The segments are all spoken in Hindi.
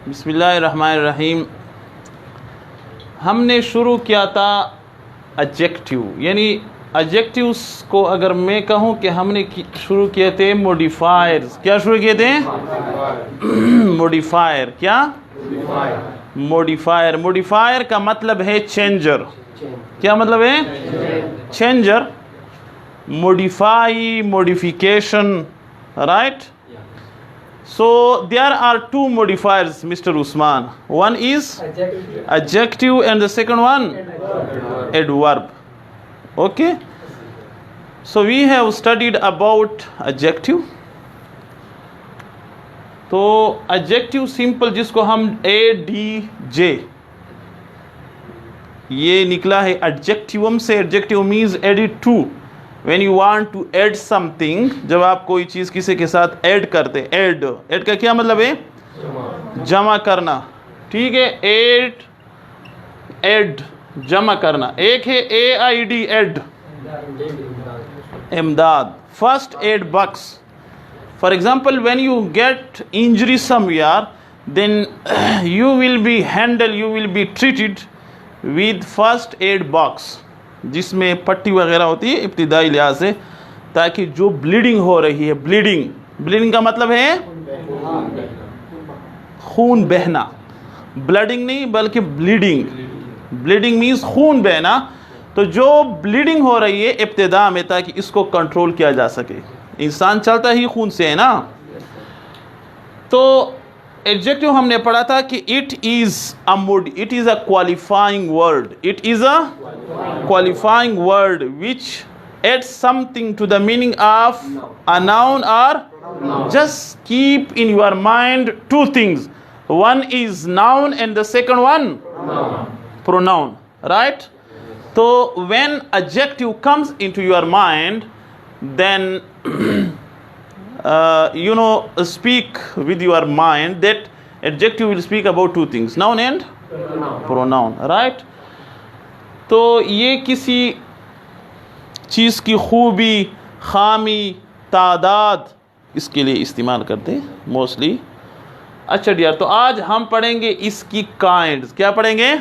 बिस्मिल्लाहिर्रहमानिर्रहीम। हमने शुरू किया था एडजेक्टिव, यानी एडजेक्टिव्स को अगर मैं कहूँ कि हमने शुरू किए थे मॉडिफायर्स। क्या शुरू किए थे? मॉडिफायर। क्या? मॉडिफायर। मॉडिफायर का मतलब है चेंजर। क्या मतलब है? Changer, modify, modification, right? So there are two modifiers, Mr. Usman. One is adjective and the second one adverb. Okay? So we have studied about adjective. तो adjective simple जिसको हम ADJ, ये निकला है adjectivum से। adjective means added to. When you want to add something, जब आप कोई चीज़ किसी के साथ ऐड करते, ऐड का क्या मतलब है? जमा करना। ठीक है, ऐड जमा करना। एक है AID, ऐड, इमदाद। First aid box. For example, when you get injury somewhere, then you will be handled, you will be treated with first aid box, जिसमें पट्टी वगैरह होती है इब्तिदाई लिहाज से, ताकि जो ब्लीडिंग हो रही है, ब्लीडिंग का मतलब है खून बहना। ब्लडिंग नहीं बल्कि ब्लीडिंग मीन्स खून बहना। तो जो ब्लीडिंग हो रही है इब्तिदा में, ताकि इसको कंट्रोल किया जा सके। इंसान चलता ही खून से है ना। तो एडजेक्टिव हमने पढ़ा था कि it is a qualifying word. It is a qualifying word which adds something to the meaning of a noun और just keep in your mind two things. One is noun and the second one pronoun, right? तो when adjective comes into your mind, then speak with your mind that adjective will speak about two things, noun and pronoun, right? तो ये किसी चीज़ की खूबी, खामी, तादाद, इसके लिए इस्तेमाल करते हैं मोस्टली। अच्छा डियर, तो आज हम पढ़ेंगे इसकी काइंड्स। क्या पढ़ेंगे?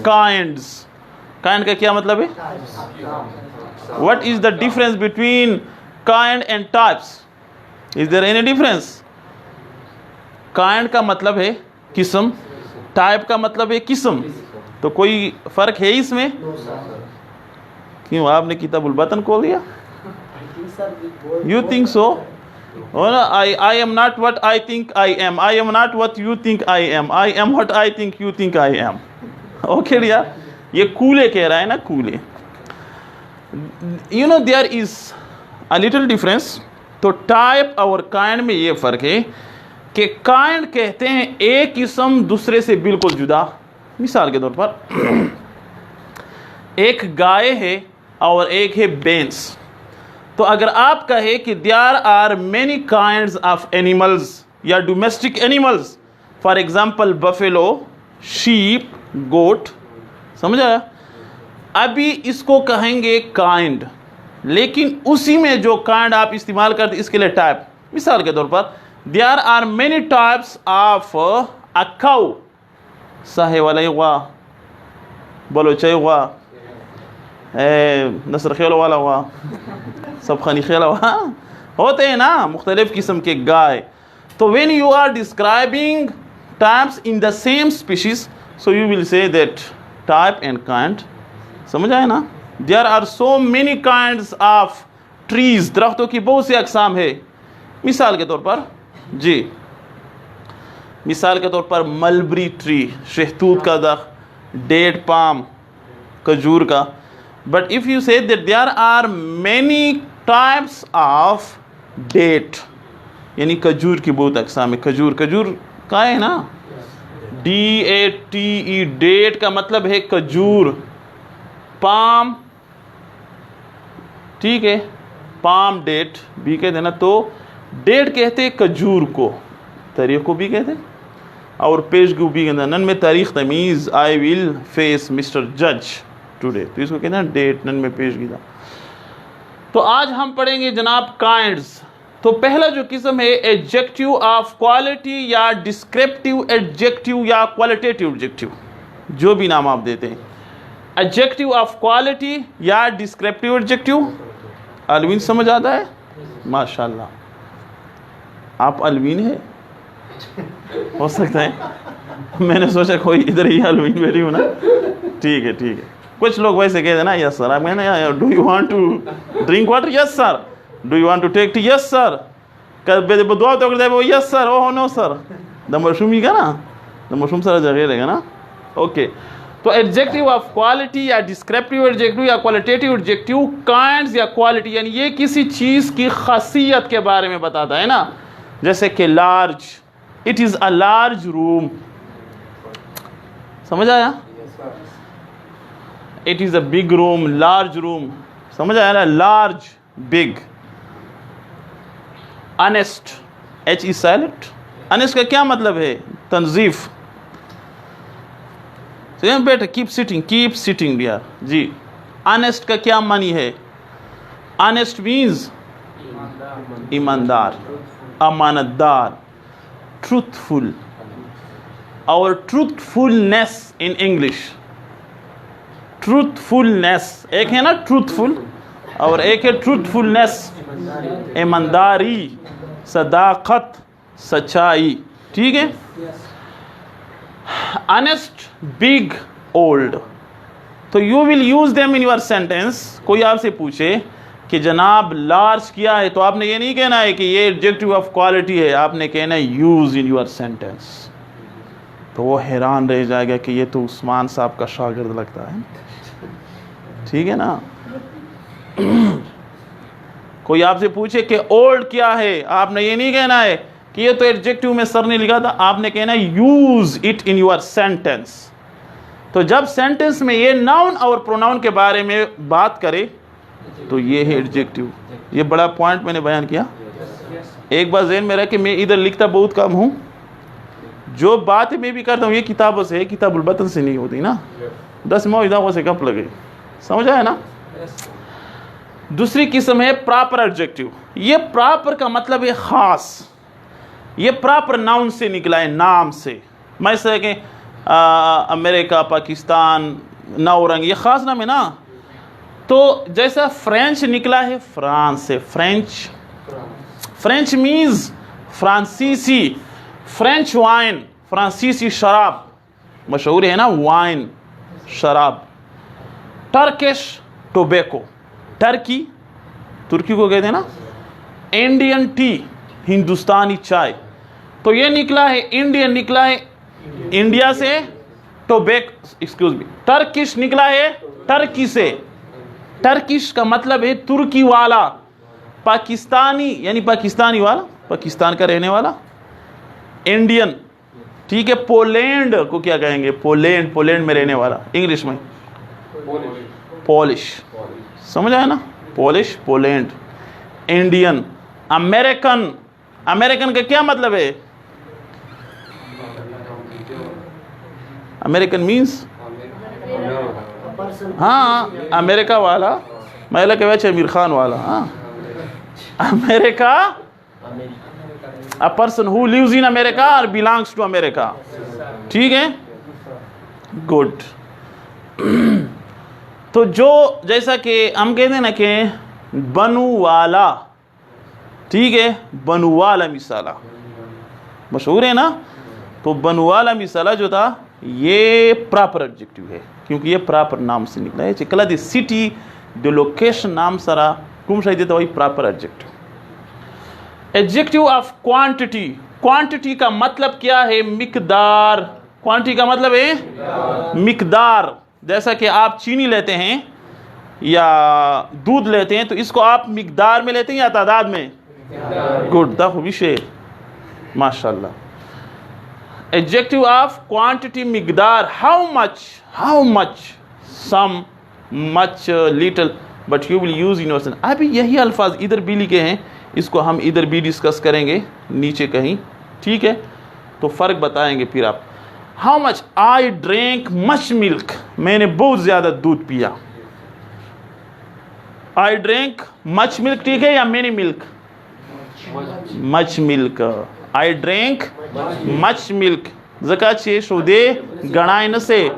काइंड्स। काइंड का क्या मतलब है? What is the difference between kind and types? Is there any difference? Kind का मतलब है किस्म, type का मतलब है किस्म। तो कोई फर्क है इसमें? क्यों आपने किताबुल बतन खोल दिया? You think so? Oh no, I am not what I think I am. I am not what you think I am. I am what I think you think I am. Okay dear, ये कूले कह रहा है ना, कूले। You know there is a little difference. तो टाइप और काइंड में ये फ़र्क है कि काइंड कहते हैं एक किस्म दूसरे से बिल्कुल जुदा। मिसाल के तौर पर एक गाय है और एक है भैंस। तो अगर आप कहे कि there are many kinds of animals या domestic animals, for example buffalo, sheep, goat, समझ आया? अभी इसको कहेंगे काइंड, लेकिन उसी में जो काइंड आप इस्तेमाल करते इसके लिए टाइप। मिसाल के तौर पर there are many types of a cow. साहे वाला हुआ, बलोचाई हुआ, नसर खेल वाला हुआ, सब खनी खेल हुआ, होते हैं ना मुख्तलिफ किस्म के गाय। तो when you are describing types in the same species, so you will say that type and kind. समझ आए ना? There are so many kinds of trees, दरख्तों की बहुत सी अकसाम है। मिसाल के तौर पर जी, मिसाल के तौर पर मलबरी ट्री, शहतूत का दरख्त, डेट पाम, खजूर का। But if you say that there are many types of date, यानी खजूर की बहुत अकसाम है। खजूर का है ना, DATE, डेट का मतलब है खजूर। पाम, ठीक है, पाम डेट भी कहते हैं ना। तो डेट कहते हैं खजूर को, तारीख को भी कहते हैं, और पेशगो भी कहते हैं। नन में तारीख तमीज़, आई विल फेस मिस्टर जज टुडे, तो इसको कहते हैं डेट, नन में पेशगी था। तो आज हम पढ़ेंगे जनाब काइंड्स। तो पहला जो किस्म है एडजेक्टिव ऑफ क्वालिटी या डिस्क्रिप्टिव एडजेक्टिव या क्वालिटेटिव एडजेक्टिव, जो भी नाम आप देते हैं, एडजेक्टिव ऑफ क्वालिटी या डिस्क्रिप्टिव एडजेक्टिव। अलवीन समझ आता है? माशाल्लाह, आप अलवीन है हो सकता है, मैंने सोचा कोई इधर ही अलवीन बैठी हो ना। ठीक है ठीक है, कुछ लोग वैसे कहते हैं ना यस सर, आप कहना do you want to drink water, yes sir, do you want to take tea, yes sir, कर दुआ तो करते वो yes sir, oh no sir, दमशुमी का ना, दमशुम सर जगह रहेगा ना। ओके, तो एडजेक्टिव ऑफ क्वालिटी या डिस्क्रिप्टिव एडजेक्टिव या क्वालिटेटिव एडजेक्टिव काइंड्स या क्वालिटी, यानी ये किसी चीज़ की खासियत के बारे में बताता है ना। जैसे कि large, it is a large room, समझ आया? It is a big room, large room, समझ आया ना? Large, big. Honest, H is silent, honest का क्या मतलब है? तंजीफ। बेटा कीप सिटिंग डियर जी। ऑनेस्ट का क्या मानी है? ऑनेस्ट मीन्स ईमानदार, अमानतदार, ट्रूथफुल। और ट्रूथफुलनेस इन इंग्लिश, ट्रूथफुलनेस एक है ना ट्रूथफुल, और एक है ट्रूथफुलनेस, ईमानदारी, सदाकत, सच्चाई। ठीक है? ऑनेस्ट, बिग, ओल्ड, तो you will use them in your sentence. कोई आपसे पूछे कि जनाब लार्ज क्या है, तो आपने ये नहीं कहना है कि ये एडजेक्टिव ऑफ क्वालिटी है, आपने कहना है यूज इन योर सेंटेंस। तो वो हैरान रह जाएगा कि ये तो उस्मान साहब का शागिर्द लगता है। ठीक है ना? कोई आपसे पूछे कि ओल्ड क्या है, आपने ये नहीं कहना है कि ये तो एडजेक्टिव में सर ने लिखा था, आपने कहना है use it in your sentence. तो जब सेंटेंस में ये नाउन और प्रोनाउन के बारे में बात करे तो ये है एडजेक्टिव। ये बड़ा पॉइंट मैंने बयान किया। एक बार ज़हन में रख के, मैं इधर लिखता बहुत कम हूँ, जो बात मैं भी करता हूँ ये किताबों से, किताबुल बतन से नहीं होती ना, 10 मौइज़ों से कप लगे, समझ आया ना? दूसरी किस्म है प्रॉपर एडजेक्टिव। ये प्रॉपर का मतलब है खास, ये प्रॉपर नाउन से निकला है, नाम से। मैं से कि अमेरिका, पाकिस्तान, नौरंग, ये खास नाम है ना। तो जैसा फ्रेंच निकला है फ्रांस से, फ्रेंच मीन्स फ्रांसीसी, फ्रेंच वाइन, फ्रांसीसी शराब, मशहूर है ना वाइन, शराब। टर्किश टोबैको, टर्की, तुर्की को कहते हैं ना। इंडियन टी, हिंदुस्तानी चाय। तो ये निकला है, इंडियन निकला है इंडिया से, एक्सक्यूज मी, टर्किश निकला है टर्की से। टर्किश का मतलब है तुर्की वाला, पाकिस्तानी यानी पाकिस्तानी वाला, पाकिस्तान का रहने वाला। इंडियन, ठीक है। पोलैंड को क्या कहेंगे? पोलैंड में रहने वाला, इंग्लिश में पॉलिश, समझ आया ना? Polish, Poland. Indian, American, American का क्या मतलब है? अमेरिकन मीन्स, हाँ अमेरिका वाला, महिला के वैसे आमिर खान वाला। हाँ, America, a person who lives in America और बिलोंग्स टू अमेरिका। ठीक है, गुड। तो जो जैसा कि हम कहते हैं ना कि बनू वाला, ठीक है, बनू वाला मिसाला मशहूर है ना। तो बनू वाला मिसाला जो था ये प्रॉपर एडजेक्टिव है, क्योंकि ये प्रॉपर नाम से निकला है। चिकला दी सिटी द लोकेशन नाम सारा कुम शायद देता वही proper adjective. Adjective of quantity, quantity का मतलब क्या है? मिकदार। क्वांटिटी का मतलब है मिकदार। जैसा कि आप चीनी लेते हैं या दूध लेते हैं, तो इसको आप मिकदार में लेते हैं या तादाद में? गुड, द विषय, माशाल्लाह। एडजेक्टिव ऑफ क्वांटिटी, मिकदार। How much, some, much, little, but you will use in your sentence. अभी यही अल्फाज इधर भी लिखे हैं, इसको हम इधर भी डिस्कस करेंगे नीचे कहीं, ठीक है? तो फ़र्क बताएंगे फिर आप। How much, I drink much milk, मैंने बहुत ज़्यादा दूध पिया। आई ड्रिंक मच मिल्क, ठीक है, या many milk? much milk. I drank much milk. Zaka चे शुदे गणाइन से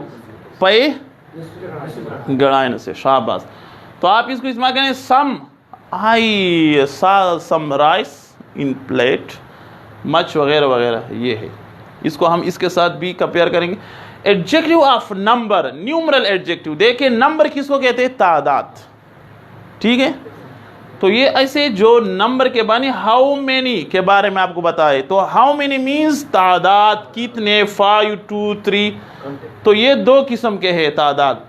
पे गणाइन से शाबाश। तो आप इसको इस्तेमाल करें some I saw some rice in plate, much वगैरह वगैरह, ये है। इसको हम इसके साथ भी कंपेयर करेंगे। Adjective of number, numeral adjective. देखिए नंबर किसको कहते हैं? तादाद, ठीक है। तो ये ऐसे जो नंबर के बानी हाउ मेनी के बारे में आपको बताए, तो हाउ मेनी मीन्स तादाद, कितने, 5 2 3। तो ये दो किस्म के हैं तादाद।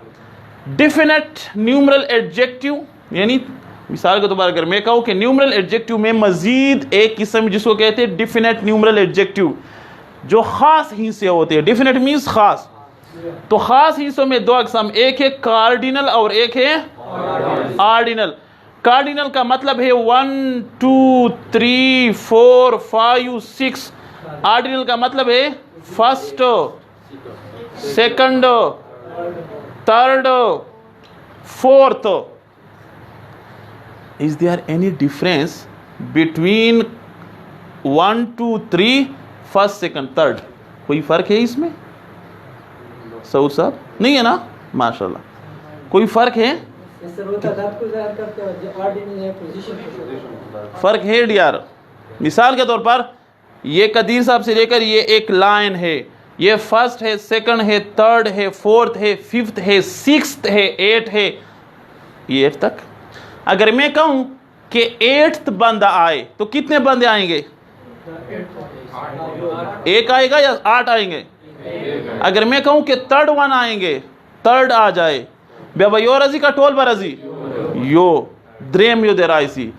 डिफिनेट न्यूमरल एडजेक्टिव, यानी मिसाल के तौर पर अगर मैं कहूँ कि न्यूमरल एडजेक्टिव में मजीद एक किस्म जिसको कहते हैं डिफिनेट न्यूमरल एडजेक्टिव, जो खास हिस्से होते हैं। डिफिनेट मीन्स खास। तो खास हिस्सों में दो अक़साम, एक है कार्डिनल और एक है आर्डिनल। कार्डिनल का मतलब है 1 2 3 4 5 6। आर्डिनल का मतलब है first, second, third, fourth. Is there any difference between 1 2 3 first, second, third? कोई फर्क है इसमें सऊद साहब? नहीं है ना, माशाल्लाह। कोई फर्क है? फर्क है यार। मिसाल के तौर पर ये कदीर साहब से लेकर ये एक लाइन है, ये फर्स्ट है, सेकंड है, थर्ड है, फोर्थ है, फिफ्थ है, सिक्स्थ है, 8 है, ये 8 तक। अगर मैं कहूं कि 8th बंदा आए तो कितने बंदे आएंगे? 1 आएगा या 8 आएंगे? अगर मैं कहूं कि 3rd वन आएंगे, 3rd आ जाए, बेबा यो रजी का टोल बरजी यो द्रेम यो दे राइसी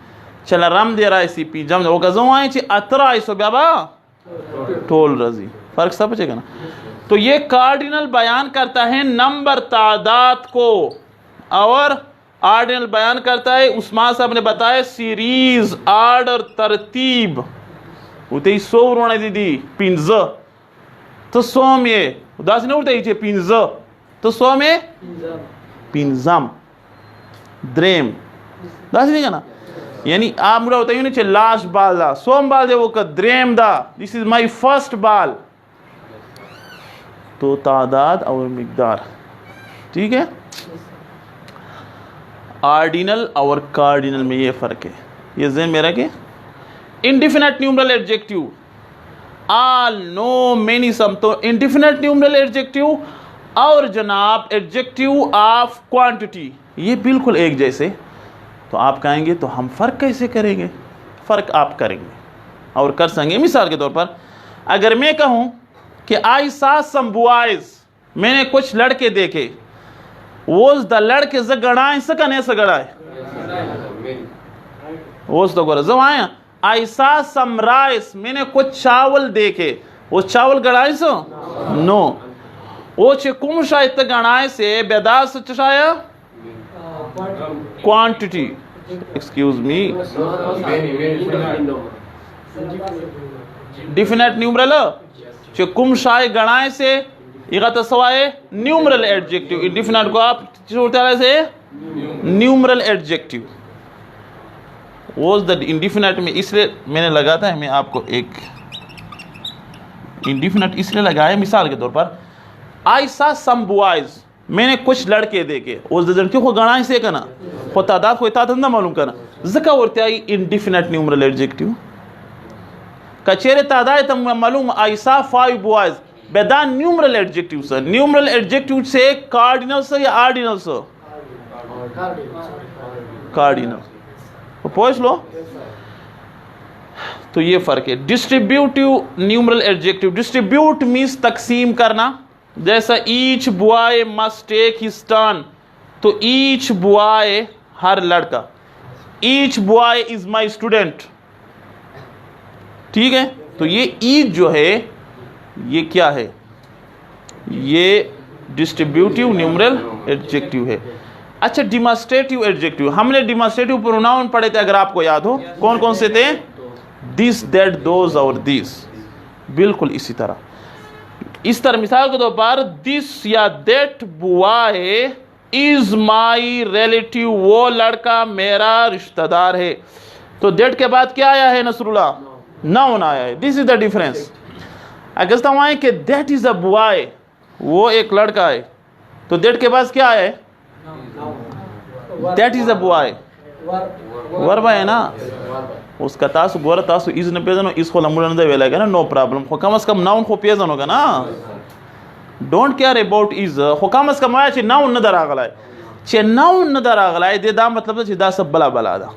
चला रम दे राइसी पी जम वो गजो आए ची अतरा आइसो बेबा टोल रजी। फर्क सब बचेगा ना। तो ये कार्डिनल बयान करता है नंबर, तादाद को, और आर्डिनल बयान करता है, उस्मान साहब ने बताया, सीरीज, आर्डर, तरतीब। उते सो रोने दीदी पिंज तो सोम ये उदास ने उठे इचे पिंज तो सोम ये पिंजम द्रेम दास नहीं ना। यानी आप मुझे बताइए नीचे लास्ट बाल दा सोम बाल दे वो का द्रेम दा, दिस इज माय फर्स्ट बाल। तो तादाद और मिकदार, ठीक है। आर्डिनल और कार्डिनल में ये फर्क है, ये ज़हन में रखें। Indefinite numeral adjective, all, no, many, some. तो इंडिफिनिट न्यूमरल एडजेक्टिव और जनाब एडजेक्टिव ऑफ क्वांटिटी, ये बिल्कुल एक जैसे। तो आप कहेंगे तो हम फ़र्क कैसे करेंगे? फ़र्क आप करेंगे और कर सकेंगे। मिसाल के तौर पर अगर मैं कहूँ कि आई सा सम बॉयज, मैंने कुछ लड़के देखे, वोज द लड़के ज गणाए सकने से गणाए वोज तो गोरा जब आया। आई सा सम राइस, मैंने कुछ चावल देखे, वो चावल गणाए सो नो। वो चे कुम शायद गणाए से बेदास चशाया quantity, excuse me, definite numeral चे कुम शाय गणाए से ये सवाए न्यूमरल एडजेक्टिव। इंडिफिनिट को आप से numeral adjective. Was the indefinite में इसलिए मैंने लगाता है, मैं आपको एक इंडिफिनिट इसलिए लगाया मिसाल के तौर पर आई सा सम बॉयज, मैंने कुछ लड़के देखे, उस लड़के को गणाए से करना को तादाद को तादाद ना मालूम करना ज़का वर्ते आई इंडिफिनिट न्यूमरल एडजेक्टिव। कचेरे तादाद तम मालूम आई सा 5 बॉयज बेदा न्यूमरल एडजेक्टिव से। न्यूमरल एडजेक्टिव से कार्डिनल से या आर्डिनल से? कार्डिनल। तो पूछ लो। तो ये फर्क है। Distributive numeral adjective, distribute means तकसीम करना। जैसा each boy must take his turn, तो ईच बॉय हर लड़का, each boy is my student, ठीक है। तो ये ईच जो है ये क्या है? ये डिस्ट्रीब्यूटिव न्यूमरल एडजेक्टिव है। अच्छा, डिमॉन्स्ट्रेटिव एडजेक्टिव, हमने डिमॉन्स्ट्रेटिव प्रोनाउन पढ़े थे, अगर आपको याद हो। कौन कौन से थे? दिस, दैट, दोज और दिस। बिल्कुल इसी तरह, इस तरह मिसाल के तौर पर दिस या that boy is my relative, वो लड़का मेरा रिश्तेदार है। तो दैट के बाद क्या आया है नसरुल्लाह? नाउन आया है। This is the difference. अगर तवाएं कि दैट इज अ बॉय, वो एक लड़का है, तो दैट के बाद क्या है? That is a boy, verb है ना, उसका तासु गोरा तासु इज न पेजनो इसको लमुड़न दे वेला ना, नो प्रॉब्लम। हो कम से कम नाउन को पेजन होगा ना, डोंट केयर अबाउट इज। हो कम से कम आया चे नाउन न दरागला है, चे नाउन न दरागला है दे दा मतलब चे दा सब बला बला दा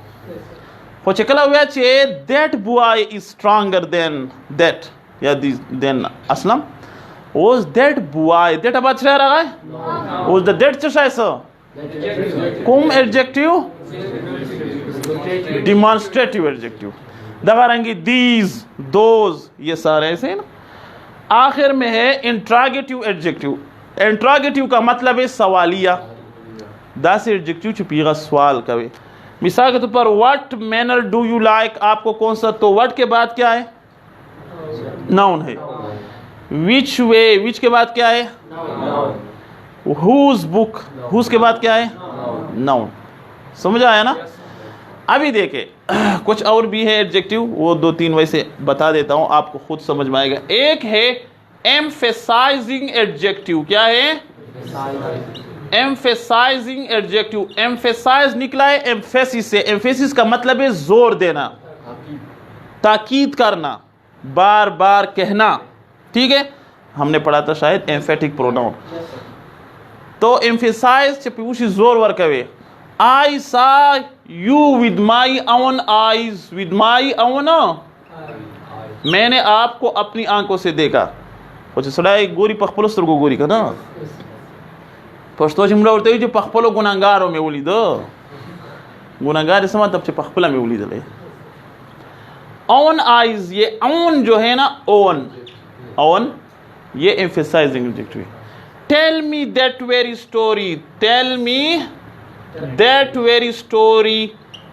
हो चे कला हुआ चे that boy is stronger than that या this than Aslam was that boy, that अब अच्छा रहा है, was the that चशा ऐसा कुम adjective, demonstrative adjective, दगारेंगे these, those, ये सारे ऐसे हैं ना। आखिर में है interrogative adjective। interrogative का मतलब है सवालिया, दास adjective छुपीगा सवाल कवे। मिसाल के तौर पर what manner do you like, आपको कौन सा, तो what के बाद क्या है? noun है। which way, which के बाद क्या है? whose book, whose के बाद क्या है? noun। समझ आया ना? अभी देखे कुछ और भी है एडजेक्टिव, वो 2-3 वैसे बता देता हूं, आपको खुद समझ में आएगा। एक है एम्फेसाइजिंग एडजेक्टिव। क्या है? Emphasizing adjective. एम्फेसाइज निकला है एम्फेसिस से। एम्फेसिस का मतलब है जोर देना, ताकीद करना, बार बार कहना, ठीक है, हमने पढ़ा था शायद एम्फेटिक प्रोनाउन। तो एम्फेसाइज चपूशी जोर वर कवे। I saw you with my own eyes, with my own, मैंने आपको अपनी आंखों से देखा। कुछ सड़ाई गोरी पखपलो सरगो गोरी का ना पश्तो जिमरा उड़ते जो पखपलो गुनाहगारों में उली दो, गुनाहगार इसमें तब से पखपला में उली दले। own eyes, ये own जो है ना, own, own, ये emphasizing adjective। tell me that very story, tell me that very story,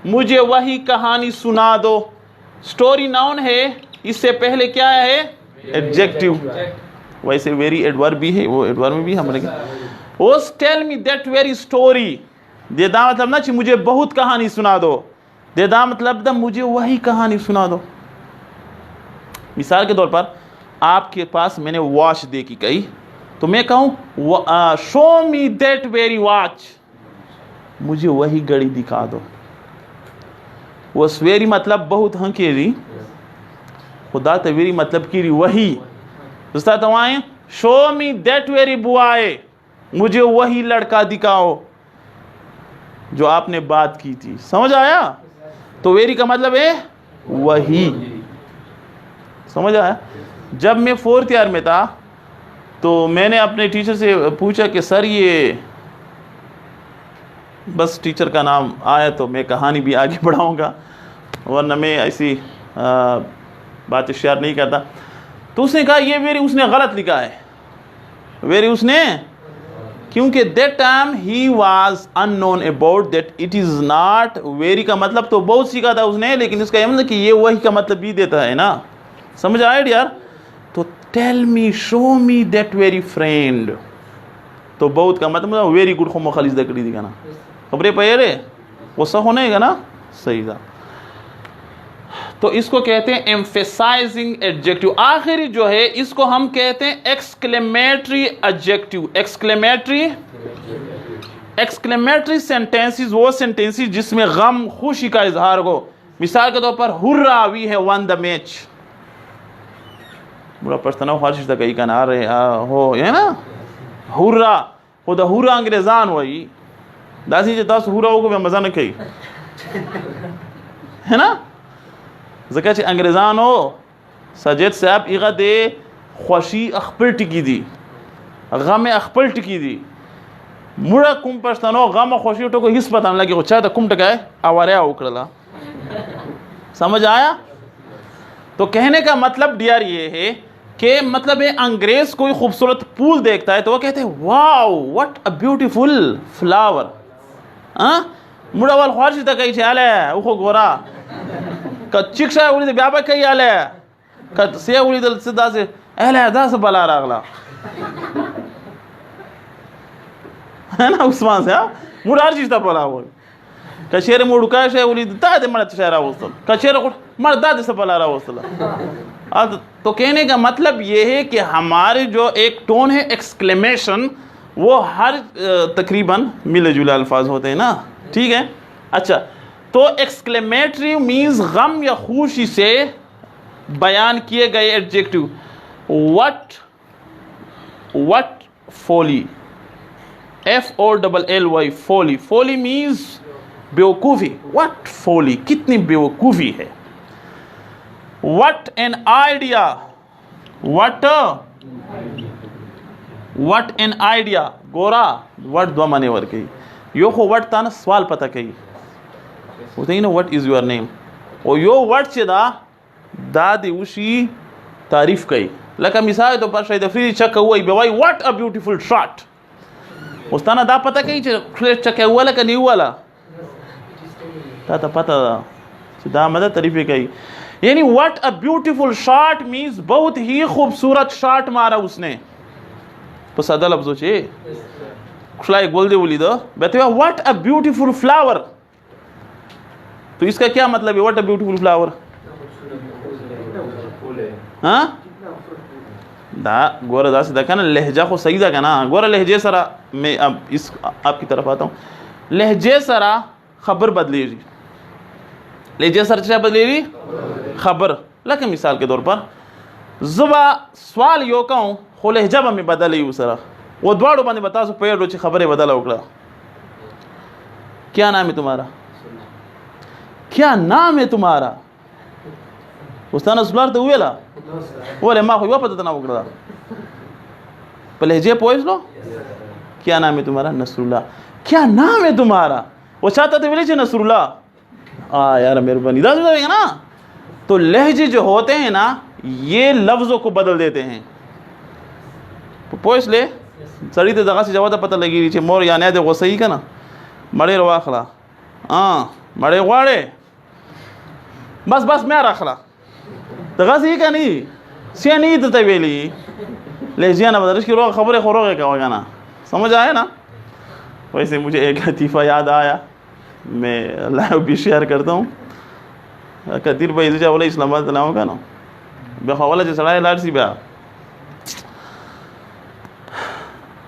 मुझे वही कहानी सुना दो। स्टोरी नाउन है, इससे पहले क्या है? एडजेक्टिव। वैसे वेरी एडवर्ब भी है, वो एडवर्ब में भी हमने वो tell me that very story, देदा मतलब ना मुझे बहुत कहानी सुना दो, देदा मतलब द मुझे वही कहानी सुना दो। मिसाल के तौर पर आपके पास मैंने वॉच देखी कही, तो मैं कहूँ show me that very watch, मुझे वही घड़ी दिखा दो। वो स्वेरी मतलब बहुत हंकेरी, खुदा तवेरी मतलब की वही। दोस्ता तवाएं show me that very boy, मुझे वही लड़का दिखाओ जो आपने बात की थी। समझ आया? तो वेरी का मतलब है वही। समझ आया? जब मैं 4th ईयर में था तो मैंने अपने टीचर से पूछा कि सर ये, बस टीचर का नाम आया तो मैं कहानी भी आगे बढ़ाऊंगा, वरना मैं ऐसी बात शेयर नहीं करता। तो उसने कहा ये वेरी उसने गलत लिखा है, वेरी उसने, क्योंकि that time he was unknown about that it is not. Very का मतलब तो बहुत सीखा था उसने, लेकिन इसका मतलब कि ये वही का मतलब भी देता है ना। समझ आया यार? तो tell me, show me that very friend, तो बहुत का मतलब वेरी गुड खो खालिज दकड़ी दिखाना खबरें पे वो सब होने का ना, सही था। तो इसको कहते हैं एम्फेसाइजिंग एडजेक्टिव। आखिरी जो है इसको हम कहते हैं एक्सक्लेमेटरी एडजेक्टिव। एक्सक्लेमेटरी सेंटेंसेस वो सेंटेंसेस जिसमें गम खुशी का इजहार हो। मिसाल के तौर पर हुर्रा वी है वन द मैच, बुरा पछताना ख्वाहिश तक कहीं का ना रहे हो है ना, हुर्रा हो द हुर्रा अंग्रेजान वही दासी जे तास हुर्रा हो को मजा न कही है ना, जका चे अंग्रेजान हो सजेद साहब इगा दे खुशी अखपल टिकी दी, गम अखपल टिकी दी, मुड़ा कुम पछतानो गम खुशी तो को हिस पता लगे को चाहे तो कुम टकाए आवारे उकड़ला। समझ आया? तो कहने का मतलब डियर ये है कि मतलब है अंग्रेज कोई खूबसूरत फूल देखता है तो वो कहते हैं wow what a beautiful flower. मुड़ा वाल ख्वाहिश तक कहीं आले उखो गोरा का चिक्सा उड़ी दे ब्याबा कहीं आले का से उड़ी दल सिद्धा से अहले दा से बला रागला है ना उस्मान से मुड़ा हर चीज बोला वो कचेरे में उड़का शे उली दादे मर चेहरा वस्तल कचेरे को मर दादे से पला रहा वस्तल। अब तो कहने का मतलब ये है कि हमारे जो एक टोन है एक्सक्लेमेशन वो हर तकरीबन मिले जुले अल्फाज होते हैं ना, ठीक है। अच्छा, तो एक्सक्लेमेटरी मीन्स गम या खुशी से बयान किए गए एडजेक्टिव। वट फोली, FOLLY फोली, फोली मीन्स बेवकूफ़ी। वट फोली, कितनी बेवकूफ़ी है। What an idea, what an idea गोरा वट दो माने वर कही यो हो वट ताना सवाल पता कही होते ही ना वट इज़ योर नेम और यो वट से दादी उसी तारीफ कही लका मिसाल तो पर शायद फ्री चक हुआ बेवाई व्हाट अ ब्यूटीफुल शॉट उस्ताना दा पता कही फ्रेश चक हुआ लका नहीं हुआ ला ता पता दा मदद तारीफ कही यानी what a beautiful shot means बहुत ही खूबसूरत शॉट मारा उसने तो सादा लफ्जों से खुलाई बोल दे बोली दो बेटे व्हाट अ ब्यूटीफुल फ्लावर तो इसका क्या मतलब है व्हाट अ ब्यूटीफुल फ्लावर हाँ दा गोरा दास देखा ना लहजा को सही दा ना गोरा लहजे सरा मैं अब इस आपकी तरफ आता हूँ लहजे सरा खबर बदलेगी लहजे सर क्या बदलेगी खबर लके मिसाल के तौर पर जुबा सवाल यो कहूँ हो लहजा में बदल सरा वो द्वाड़ो बंदे बता सो पेड़ रोची खबर है बदला उकड़ा क्या नाम है तुम्हारा क्या नाम है तुम्हारा उस्ताना सुलार तो हुए ला वो रे माँ हुआ पता ना उकड़ा पहले जे पोइस लो क्या नाम है तुम्हारा नसरुल्लाह क्या नाम है तुम्हारा वो चाहता थे बोले नसरुल्लाह यार मेहरबानी दास बताएगा ना तो लहजे जो होते हैं ना ये लफ्ज़ों को बदल देते हैं तो पोइस ले सड़ी तो जगह से जवाब पता लगी नीचे मोर या नहीं वो सही का ना मड़े रवाखला मड़े वाड़े बस बस मैं रखला जगह से ही का नहीं से नहीं तो तवेली लहजिया ना बदल इसकी रोग खबरें खोरोगे क्या होगा ना समझ आया ना। वैसे मुझे एक लतीफ़ा याद आया मैं लाइव भी शेयर करता हूँ कदीर भाई जो बोले इस्लामाबाद लाओ का ना बेखवाला जो सड़ा लाट सी ब्या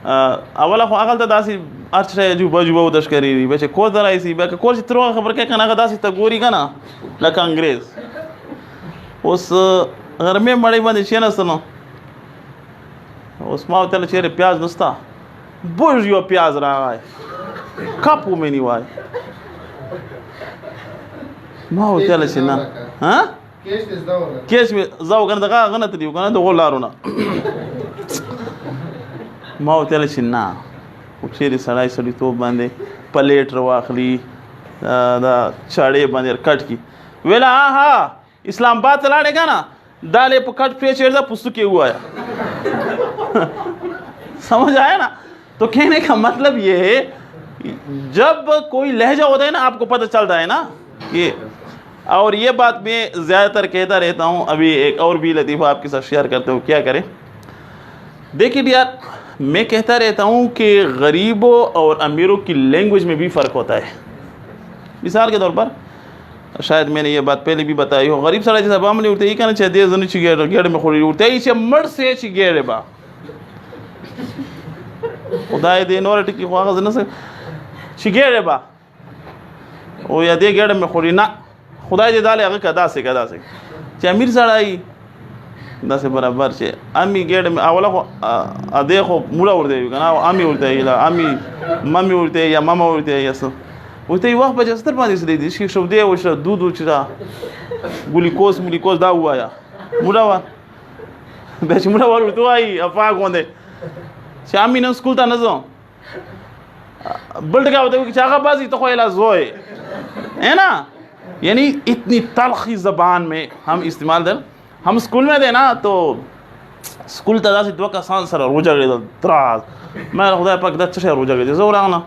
अवला अगल तो दासी अच्छा जो बजुबा उदश करी रही वैसे को तरह ऐसी बैक को चित्रों खबर क्या कना का दासी तगोरी का ना लका अंग्रेज उस घर में मड़े बंद छे ना सुनो उस माँ तेल चेहरे प्याज नुस्ता बुझ यो प्याज रहा है कापू में नहीं हुआ माँ तेल छे ना हाँ केस में जाओ करना का गलत नहीं करना तो वो लारो ना माँ तेल छे ना उछेरी सड़ाई सड़ी तो बंदे प्लेट रवाखली चाड़े बंदे कट की वेला हाँ इस्लामाबाद चलाड़ेगा ना दाले पकड़ पे चेड़ पुस्तक के हुआ है समझ आया ना। तो कहने का मतलब ये है जब कोई लहजा होता है ना आपको पता चलता है ना ये और ये बात मैं ज़्यादातर कहता रहता हूँ। अभी एक और भी लतीफ़ा आपके साथ शेयर करते हो क्या करें देखिए यार मैं कहता रहता हूँ कि गरीबों और अमीरों की लैंग्वेज में भी फ़र्क होता है। मिसाल के तौर पर शायद मैंने ये बात पहले भी बताई हो गरीब सारा जैसा बाम नहीं उठते ही कहना चाहिए देर चिगेड़ गेड़ में खोड़ी उठते ही मर से चिगेड़ बा खुदाए दे नोर टिकी ख्वाग न से चिगेड़ बा ओ या दे गेड़ में खोड़ी ना खुदाए दे डाले अगर कदा से चे अमीर सारा ही दा से बराबर चे अमी गेड़ में आवला को देखो मुड़ा उड़ते ना अमी उड़ते है अमी मम्मी उड़ते या मामा उड़ते या सब उते वह पर जस्तर पानी से दी इसकी शब्दे वो दूध उचरा ग्लूकोज दा हुआ या मुड़ावा बेच मुड़ावा उड़तो आई अफा गोंदे शामी न स्कूल ता नजो बल्ट का होता है चाका बाजी तो खोला जोए है ना यानी इतनी तलखी ज़बान में हम इस्तेमाल दर हम स्कूल में थे ना तो स्कूल तदा से दो का सान सर रोजा गए त्रास मैं खुदा पाक द अच्छा रोजा गए जो राना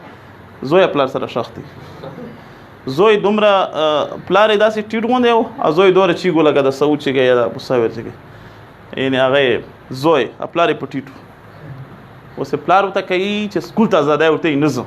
जोए प्लार सर शख्ती जोई दुमरा प्लार दासी टीट गोंदे हो जोई दोर चीगो लगा द सऊच के या पुसावेर के इन आगे जोई प्लार पटीटू उसे प्लार होता कई चे स्कूल ता ज़्यादा होते ही नज़ो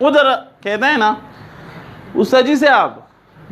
उधर कहते हैं ना उस्ताद जी साहब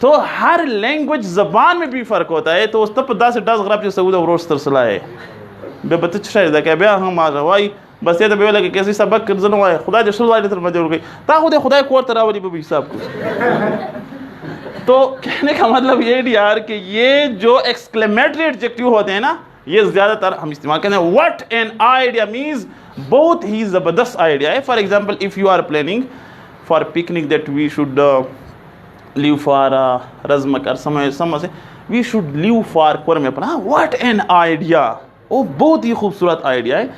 तो हर लैंग्वेज ज़बान में भी फ़र्क होता है तो तब दा से डास गराब जो सऊद और रोस्ट तरसला है बे बत शायद क्या बे हम आ जावाई बस ये तो बे लगे कैसे सबक कर जनो है खुदा जो शुरू वाले तरफ मजे उड़ गई ता खुदा को तरावली पे भी हिसाब कुछ तो कहने का मतलब ये यार कि ये जो एक्सक्लेमेटरी एडजेक्टिव होते हैं ना ये ज़्यादातर हम इस्तेमाल करते हैं व्हाट एन आइडिया मीन्स बहुत ही ज़बरदस्त आइडिया है for example if you are planning for picnic that we should live for razmakar समझ से we should live for कोर में पढ़ा what an idea ओ बहुत ही खूबसूरत आइडिया है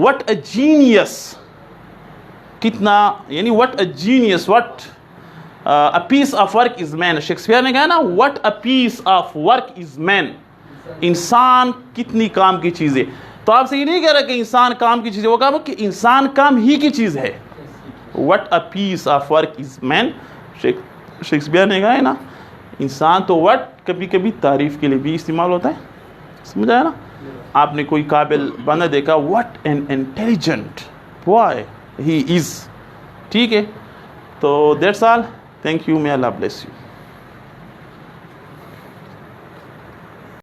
what a genius कितना यानी what a genius what a piece of work is man Shakespeare ने कहा ना what a piece of work is man इंसान कितनी काम की चीज़ है तो आपसे ये नहीं कह रहा कि इंसान काम की चीज़ है वो कहा कि इंसान काम ही की चीज़ है what a piece of work is man Shakespeare ने कहा है ना इंसान तो व्हाट कभी कभी तारीफ़ के लिए भी इस्तेमाल होता है समझ आया ना आपने कोई काबिल बंदा देखा what an intelligent boy he is ठीक है तो that's all thank you may Allah bless you